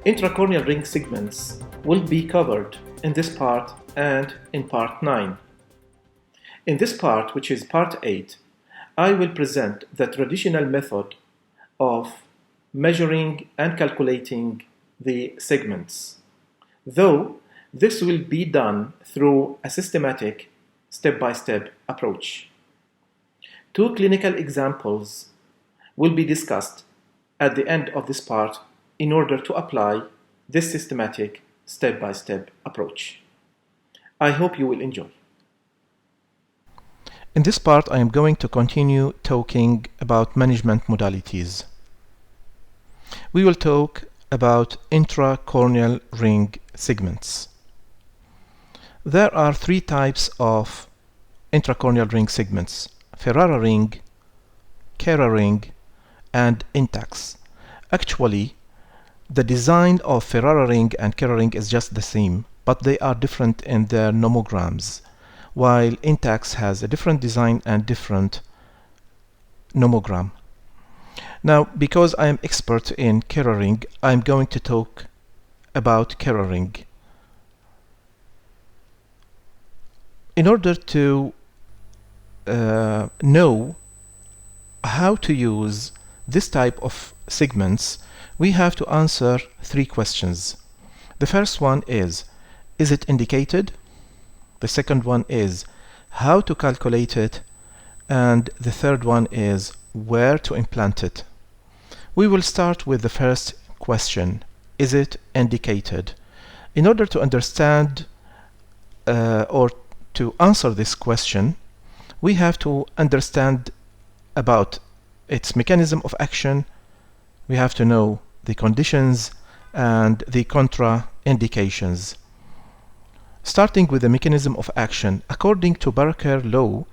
Intracorneal ring segments will be covered in this part and in part 9. In this part, which is part 8, I will present the traditional method of measuring and calculating the segments, though this will be done through a systematic step-by-step approach. Two clinical examples will be discussed at the end of this part in order to apply this systematic step-by-step approach. I hope you will enjoy. In this part, I am going to continue talking about management modalities. We will talk about intracorneal ring segments. There are three types of intracorneal ring segments: Ferrara ring, Keratoconus ring, and intacs. Actually, the design of Ferrara ring and Keratoconus ring is just the same, but they are different in their nomograms, while intacs has a different design and different nomogram. Now, because I am expert in Keratoconus ring, I am going to talk about Keratoconus ring. In order to know how to use this type of segments, we have to answer three questions. The first one is it indicated? The second one is how to calculate it, and the third one is where to implant it. We will start with the first question: is it indicated? In order to understand or to answer this question, we have to understand about its mechanism of action. We have to know the conditions and the contra-indications. Starting with the mechanism of action, according to Barker law,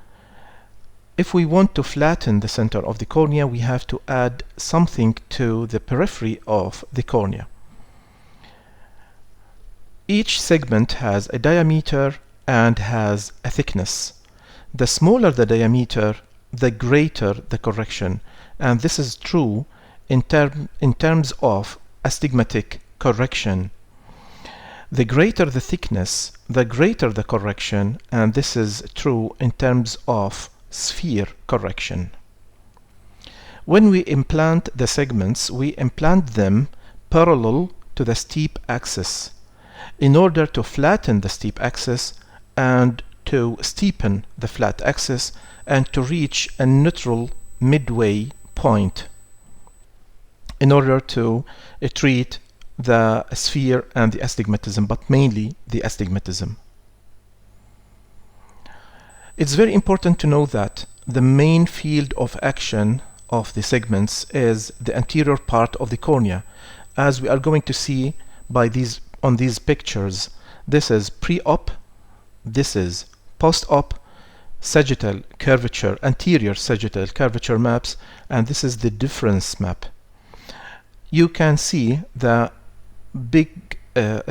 if we want to flatten the center of the cornea, we have to add something to the periphery of the cornea. Each segment has a diameter and has a thickness. The smaller the diameter, the greater the correction, and this is true in terms of astigmatic correction. The greater the thickness, the greater the correction, and this is true in terms of sphere correction. When we implant the segments, we implant them parallel to the steep axis in order to flatten the steep axis and to steepen the flat axis and to reach a neutral midway point in order to treat the sphere and the astigmatism, but mainly the astigmatism. It's very important to know that the main field of action of the segments is the anterior part of the cornea, as we are going to see by on these pictures. This is pre-op, this is post-op sagittal curvature, anterior sagittal curvature maps, and this is the difference map. You can see the big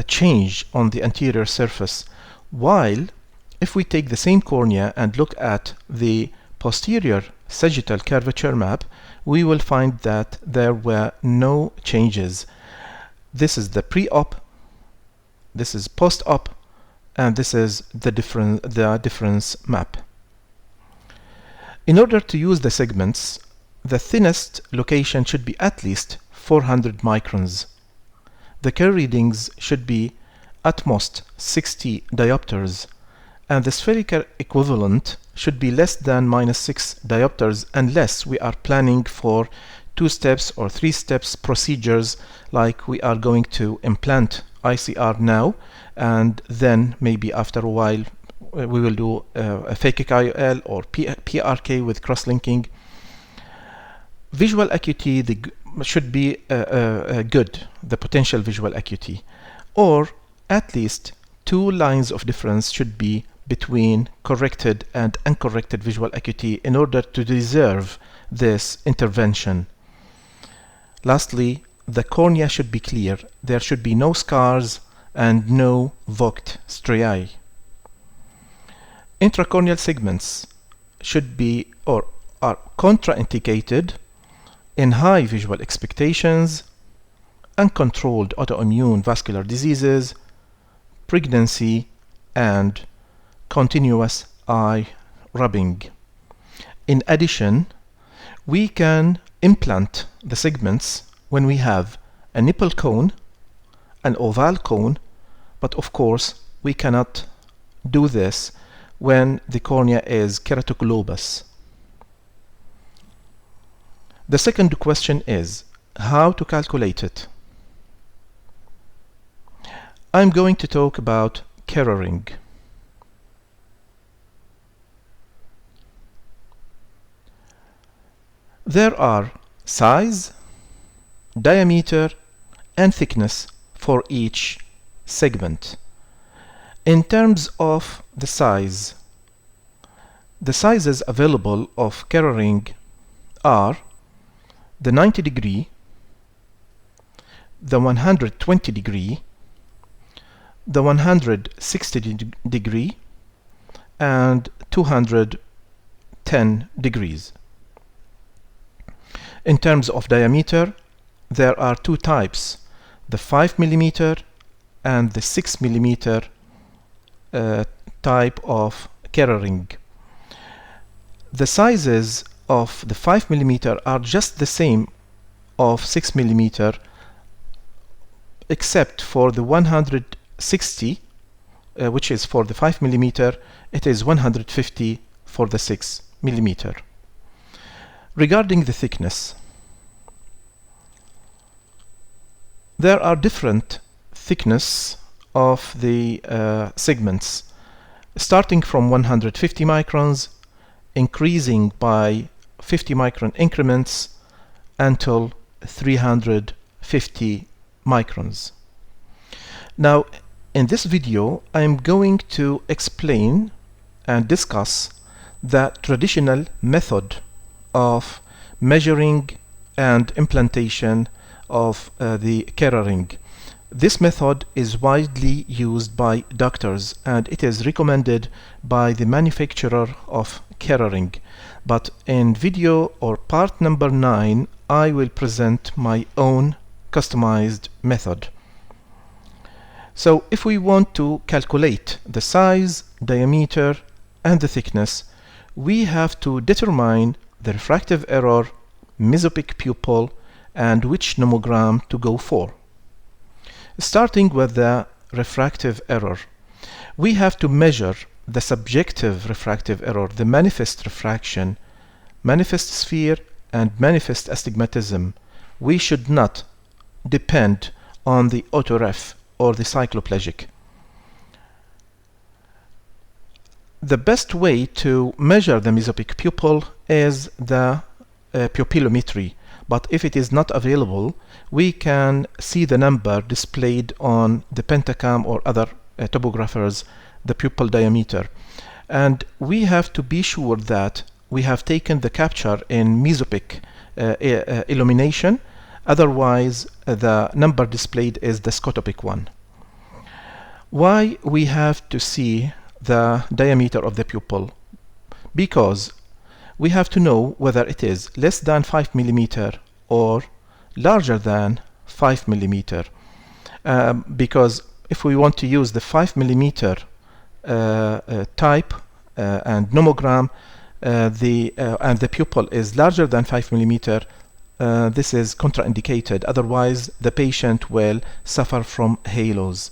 change on the anterior surface, while if we take the same cornea and look at the posterior sagittal curvature map, we will find that there were no changes. This is the pre-op, this is post-op, and this is the difference map. In order to use the segments, the thinnest location should be at least 400 microns. The curve readings should be at most 60 diopters, and the spherical equivalent should be less than -6 diopters unless we are planning for 2 steps or 3 steps procedures, like we are going to implant ICR now, and then maybe after a while we will do a phakic IOL or PRK with cross-linking. Visual acuity should be good, the potential visual acuity, or at least 2 lines of difference should be between corrected and uncorrected visual acuity in order to deserve this intervention. Lastly, the cornea should be clear. There should be no scars and no Vogt striae. Intracorneal segments should be or are contraindicated in high visual expectations uncontrolled autoimmune vascular diseases, pregnancy, and continuous eye rubbing. In addition, we can implant the segments when we have a nipple cone, an oval cone, but of course we cannot do this when the cornea is keratoglobus. The second question is how to calculate it. I'm going to talk about keratoring. There are size, diameter, and thickness for each segment. In terms of the size, the sizes available of keratoring are the 90 degree, the 120 degree, the 160 degree, and 210 degrees. In terms of diameter, there are two types, the 5 mm and the 6 mm type of keratoring. The sizes of the 5 mm are just the same of 6 mm, except for the 160, which is for the 5 mm, it is 150 for the 6 mm. Regarding the thickness, there are different thickness of the segments, starting from 150 microns, increasing by 50 micron increments until 350 microns. Now, in this video, I am going to explain and discuss the traditional method of measuring and implantation of the keratoring. This method is widely used by doctors and it is recommended by the manufacturer of keratoring. But in video or part number 9, I will present my own customized method. So if we want to calculate the size, diameter, and the thickness, we have to determine the refractive error, myopic pupil, and which nomogram to go for. Starting with the refractive error, we have to measure the subjective refractive error, the manifest refraction, manifest sphere, and manifest astigmatism. We should not depend on the autoref or the cycloplegic. The best way to measure the myopic pupil is the pupillometry, but if it is not available, we can see the number displayed on the pentacam or other topographers, the pupil diameter. And we have to be sure that we have taken the capture in myopic illumination, otherwise the number displayed is the scotopic one. Why we have to see the diameter of the pupil? Because we have to know whether it is less than 5 mm or larger than 5 mm. Because if we want to use the 5 mm type and nomogram, and the pupil is larger than 5 mm, this is contraindicated. Otherwise, the patient will suffer from halos.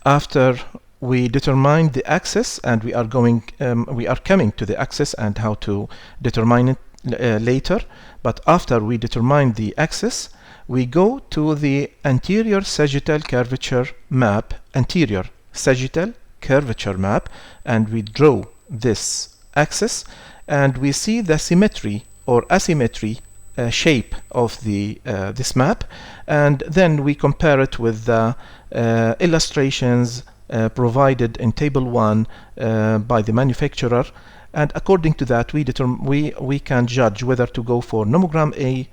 After we determine the axis, and we are coming to the axis and how to determine it later. But after we determine the axis, we go to the anterior sagittal curvature map, and we draw this axis, and we see the symmetry or asymmetry shape of the this map, and then we compare it with the illustrations provided in table 1 by the manufacturer, and according to that we can judge whether to go for nomogram A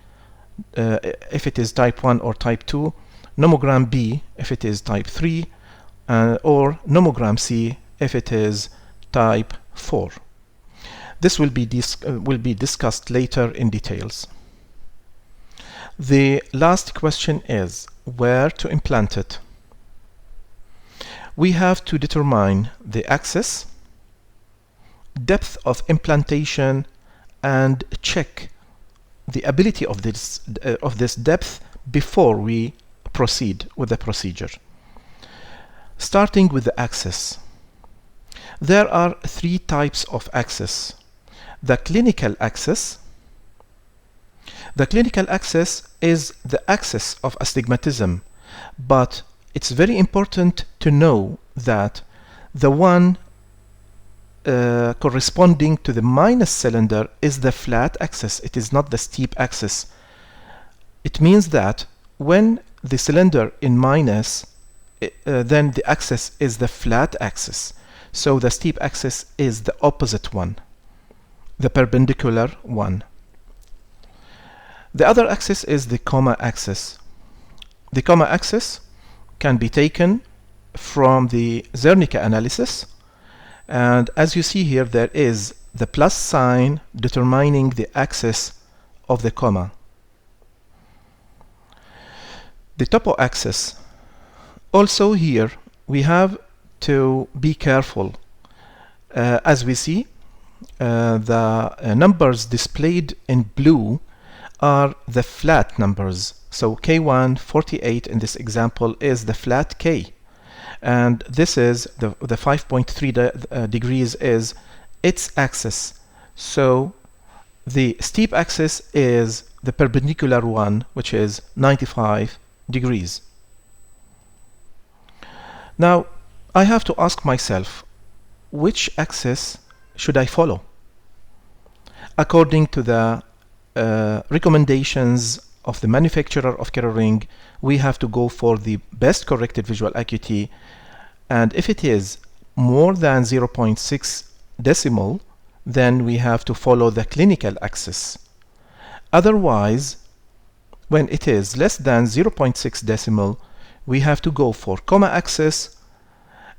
if it is type 1 or type 2, nomogram B if it is type 3, or nomogram C if it is type 4. This will be discussed later in details. The last question is where to implant it. We have to determine the axis, depth of implantation, and check the ability of this depth before we proceed with the procedure. Starting with the axis. There are three types of axis. The clinical axis. The clinical axis is the axis of astigmatism, but it's very important to know that the one corresponding to the minus cylinder is the flat axis. It is not the steep axis. It means that when the cylinder in minus, then the axis is the flat axis. So the steep axis is the opposite one, the perpendicular one. The other axis is the comma axis. The comma axis can be taken from the Zernica analysis, and as you see here, there is the plus sign determining the axis of the comma. The topo axis. Also here we have to be careful. As we see, the numbers displayed in blue are the flat numbers. So K1, 48 in this example is the flat K. And this is the 5.3 degrees is its axis. So the steep axis is the perpendicular one, which is 95 degrees. Now I have to ask myself, which axis should I follow? According to the recommendations of the manufacturer of Kera ring, we have to go for the best corrected visual acuity, and if it is more than 0.6 decimal, then we have to follow the clinical axis. Otherwise, when it is less than 0.6 decimal, we have to go for comma axis,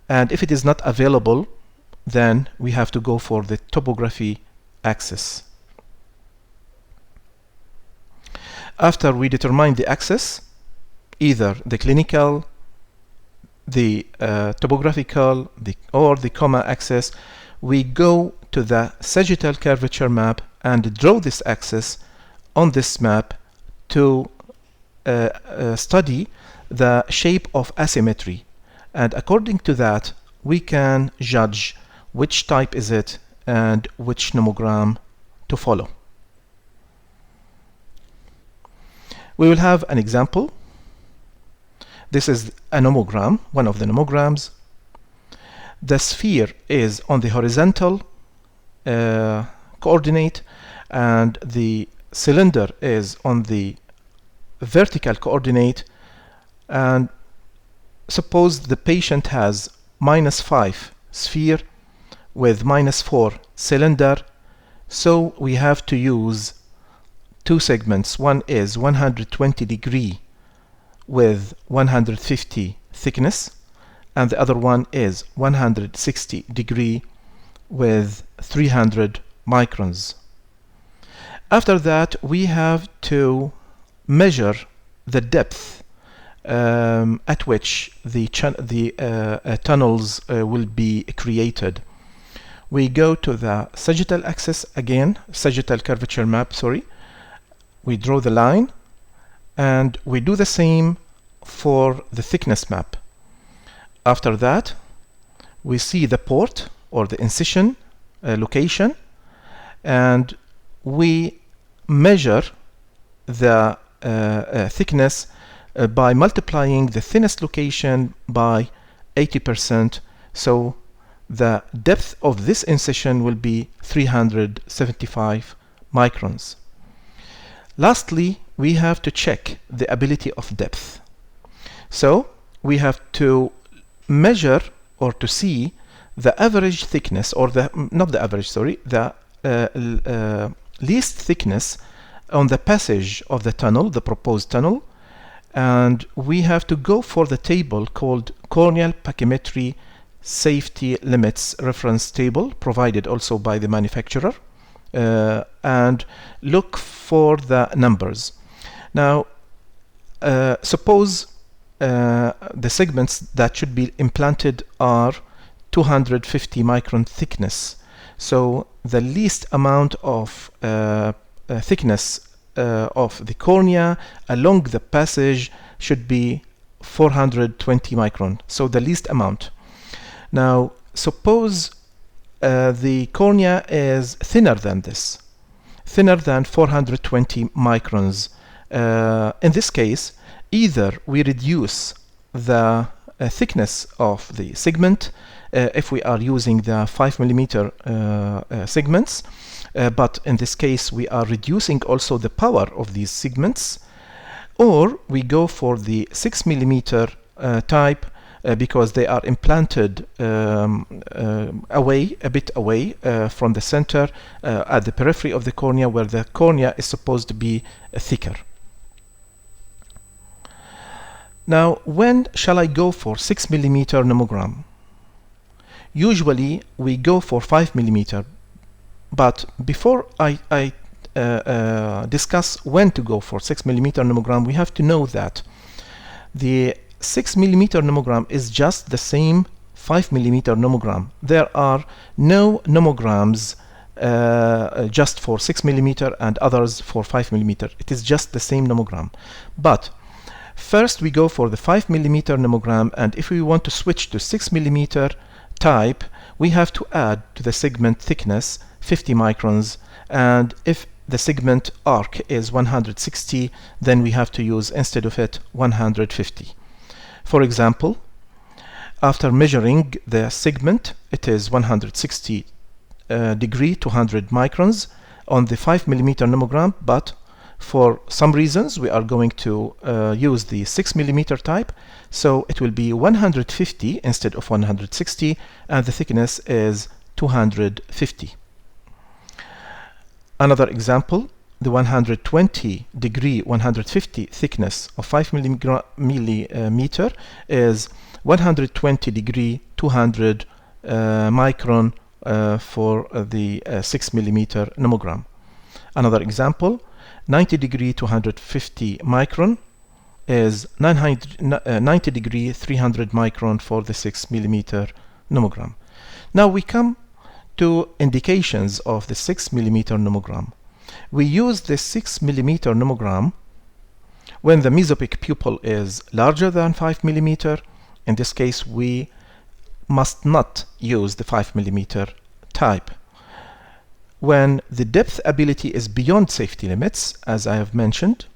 and if it is not available, then we have to go for the topography axis. After we determine the axis, either the clinical, the topographical, or the comma axis, we go to the sagittal curvature map and draw this axis on this map to study the shape of asymmetry, and according to that we can judge which type is it and which nomogram to follow. We will have an example. This is a nomogram, one of the nomograms. The sphere is on the horizontal coordinate, and the cylinder is on the vertical coordinate. And suppose the patient has -5 sphere with -4 cylinder, so we have to use two segments. One is 120 degree with 150 thickness, and the other one is 160 degree with 300 microns. After that, we have to measure the depth at which the tunnels will be created. We go to the sagittal axis again, sagittal curvature map, sorry. We draw the line, and we do the same for the thickness map. After that, we see the port or the incision location, and we measure the thickness by multiplying the thinnest location by 80%. So the depth of this incision will be 375 microns. Lastly, we have to check the ability of depth. So we have to measure or to see the average thickness, or the least thickness on the passage of the tunnel, the proposed tunnel, and we have to go for the table called corneal pachymetry safety limits reference table, provided also by the manufacturer, and look for the numbers. Now, suppose the segments that should be implanted are 250 micron thickness. So the least amount of thickness of the cornea along the passage should be 420 micron. So the least amount. Now, suppose the cornea is thinner than this, thinner than 420 microns. In this case, either we reduce the thickness of the segment if we are using the 5 millimeter segments, but in this case we are reducing also the power of these segments, or we go for the 6 millimeter type because they are implanted a bit away from the center at the periphery of the cornea, where the cornea is supposed to be thicker. Now, when shall I go for 6 millimeter nomogram? Usually we go for 5 millimeter, but before I discuss when to go for 6 millimeter nomogram, we have to know that the 6 millimeter nomogram is just the same 5 millimeter nomogram. There are no nomograms just for 6 millimeter and others for 5 millimeter. It is just the same nomogram. But first we go for the 5 millimeter nomogram, and if we want to switch to 6 millimeter type, we have to add to the segment thickness 50 microns, and if the segment arc is 160, then we have to use, instead of it, 150. For example, after measuring the segment, it is 160 degree 200 microns on the 5 millimeter nomogram, but for some reasons we are going to use the 6 millimeter type, so it will be 150 instead of 160, and the thickness is 250. Another example, the 120 degree 150 thickness of 5 millimeter is 120 degree 200 micron for the 6 millimeter nomogram. Another example, 90 degree 250 micron is 90 degree 300 micron for the 6 millimeter nomogram. Now we come to indications of the 6 millimeter nomogram. We use the 6 millimeter nomogram when the mesopic pupil is larger than 5 millimeter. In this case, we must not use the 5 millimeter type. When the depth ability is beyond safety limits, as I have mentioned,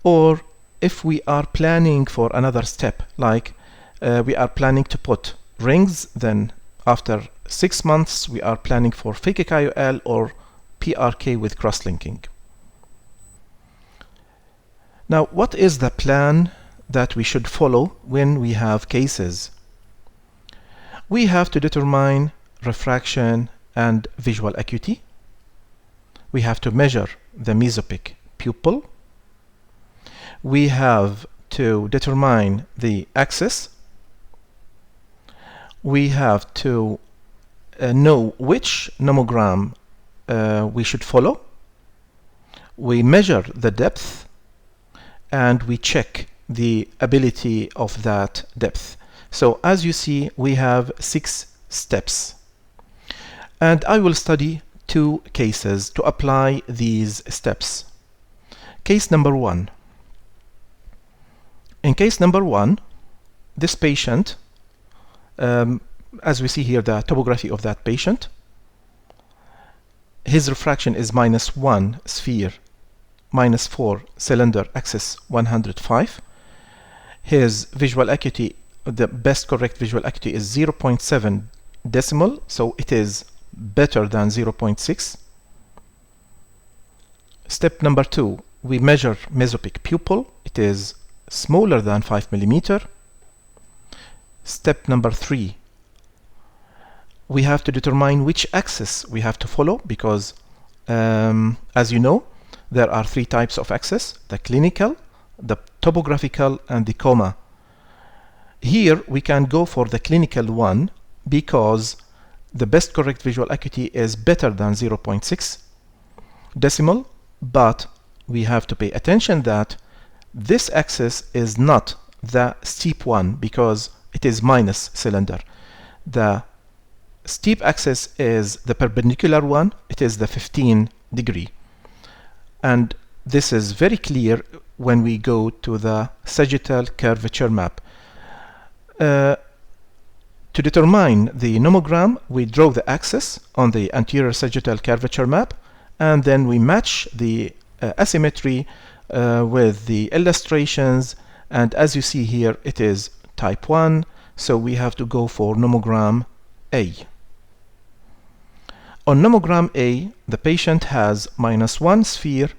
or if we are planning for another step, like we are planning to put rings, then after 6 months we are planning for phakic IOL or PRK with cross-linking. Now, what is the plan that we should follow when we have cases? We have to determine refraction and visual acuity. We have to measure the mesopic pupil. We have to determine the axis. We have to know which nomogram we should follow. We measure the depth, and we check the ability of that depth. So as you see, we have 6 steps, and I will study 2 cases to apply these steps. Case number 1. In case number 1, this patient, as we see here, the topography of that patient, his refraction is -1 sphere, -4 cylinder, axis 105. His visual acuity, the best correct visual acuity, is 0.7 decimal, so it is better than 0.6. Step number 2, we measure mesopic pupil. It is smaller than 5 millimeter. Step number 3, we have to determine which axis we have to follow, because as you know, there are 3 types of axis: the clinical, the topographical, and the coma. Here we can go for the clinical one because the best correct visual acuity is better than 0.6 decimal, but we have to pay attention that this axis is not the steep one because it is minus cylinder. The steep axis is the perpendicular one, it is the 15 degree. And this is very clear when we go to the sagittal curvature map. To determine the nomogram, we draw the axis on the anterior sagittal curvature map, and then we match the asymmetry with the illustrations, and as you see here, it is type 1, so we have to go for nomogram A. On nomogram A, the patient has -1 sphere,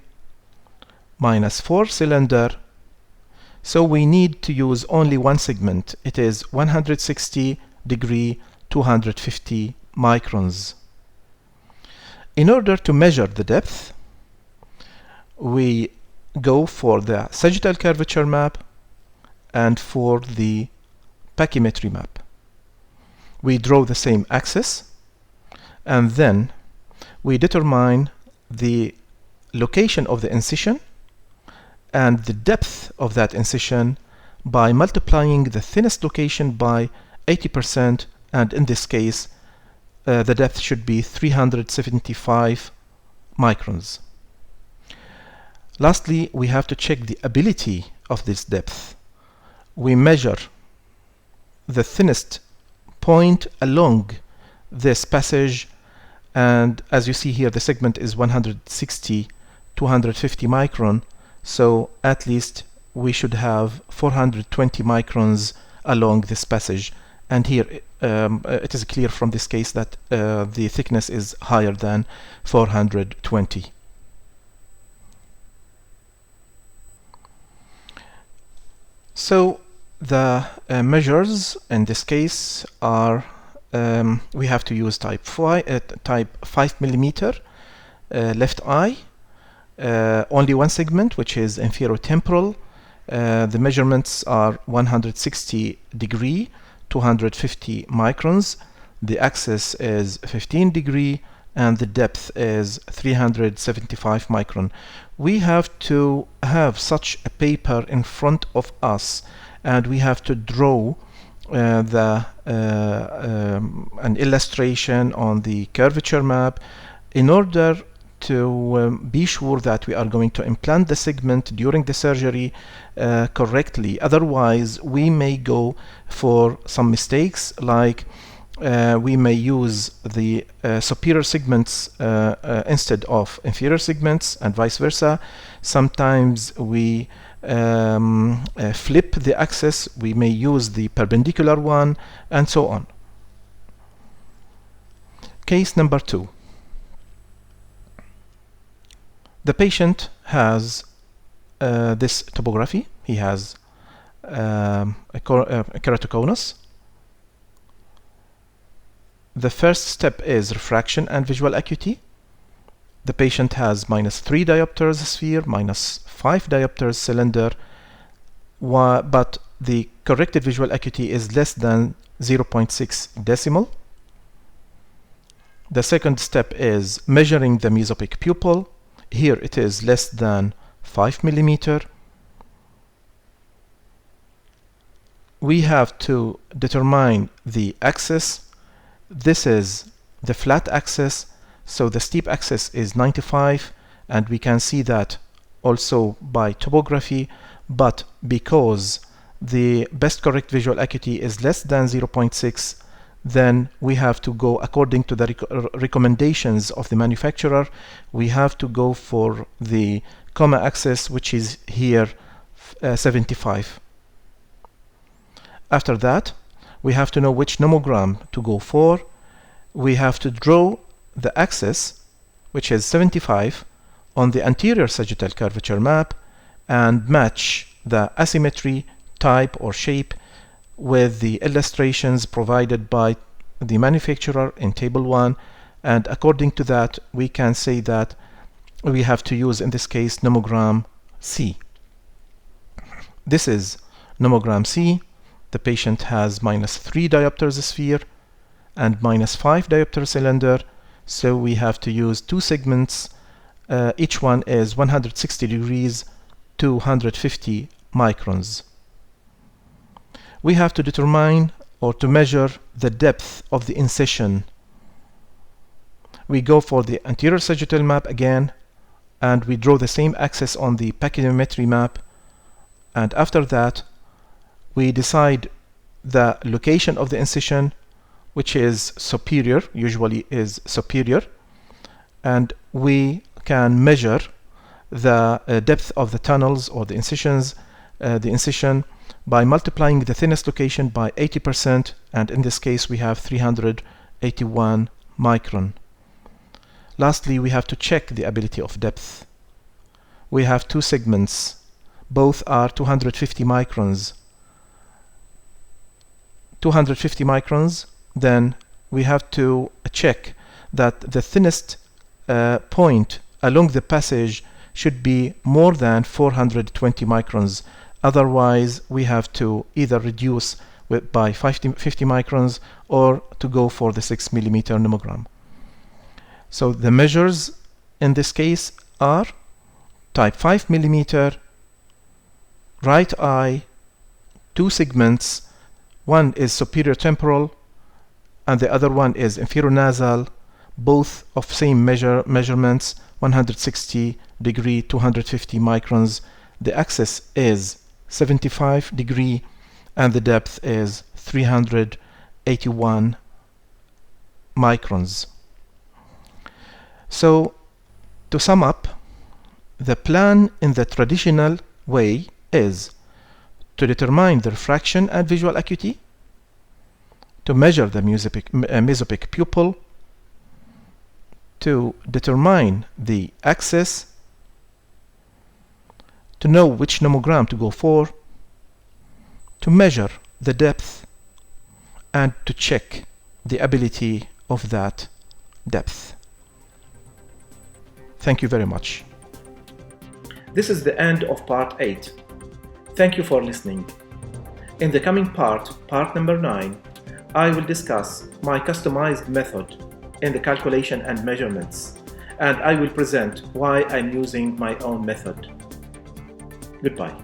-4 cylinder, so we need to use only one segment. It is 160 degree 250 microns. In order to measure the depth, we go for the sagittal curvature map and for the pachymetry map. We draw the same axis, and then we determine the location of the incision and the depth of that incision by multiplying the thinnest location by 80%, and in this case the depth should be 375 microns. Lastly, we have to check the ability of this depth. We measure the thinnest point along this passage, and as you see here, the segment is 160 250 micron, so at least we should have 420 microns along this passage. And here it is clear from this case that the thickness is higher than 420. So the measures in this case are we have to use type 5 millimeter left eye, only one segment, which is inferotemporal. The measurements are 160 degree 250 microns. The axis is 15 degree and the depth is 375 micron. We have to have such a paper in front of us, and we have to draw an illustration on the curvature map in order to be sure that we are going to implant the segment during the surgery correctly. Otherwise, we may go for some mistakes, like we may use the superior segments instead of inferior segments, and vice versa. Sometimes we flip the axis, we may use the perpendicular one, and so on. Case number 2. The patient has this topography. He has a keratoconus. The first step is refraction and visual acuity. The patient has -3 diopters sphere, -5 diopters cylinder, but the corrected visual acuity is less than 0.6 decimal. The second step is measuring the mesopic pupil. Here it is less than 5 millimeter. We have to determine the axis. This is the flat axis, so the steep axis is 95, and we can see that also by topography, but because the best correct visual acuity is less than 0.6, then we have to go according to the recommendations of the manufacturer. We have to go for the comma axis, which is here 75. After that, we have to know which nomogram to go for. We have to draw the axis, which is 75, on the anterior sagittal curvature map and match the asymmetry, type or shape with the illustrations provided by the manufacturer in table 1, and according to that we can say that we have to use in this case nomogram C. This is nomogram C. The patient has -3 diopters sphere and -5 diopter cylinder, so we have to use 2 segments each one is 160 degrees to 150 microns. We have to determine or to measure the depth of the incision. We go for the anterior sagittal map again, and we draw the same axis on the pachymetry map, and after that we decide the location of the incision, which is superior, usually is superior, and we can measure the depth of the tunnels or the incisions, the incision, by multiplying the thinnest location by 80%, and in this case we have 381 micron. Lastly, we have to check the ability of depth. We have two segments, both are 250 microns. 250 microns, then we have to check that the thinnest point along the passage should be more than 420 microns. Otherwise, we have to either reduce by 50 microns or to go for the 6 millimeter nomogram. So the measures in this case are type 5 millimeter, right eye, two segments. One is superior temporal and the other one is inferior nasal, both of same measurements, 160 degree, 250 microns. The axis is 75 degree and the depth is 381 microns. So to sum up, the plan in the traditional way is to determine the refraction and visual acuity, to measure the mesopic pupil, to determine the axis, to know which nomogram to go for, to measure the depth, and to check the ability of that depth. Thank you very much. This is the end of part 8. Thank you for listening. In the coming part number 9, I will discuss my customized method in the calculation and measurements, and I will present why I'm using my own method. Goodbye.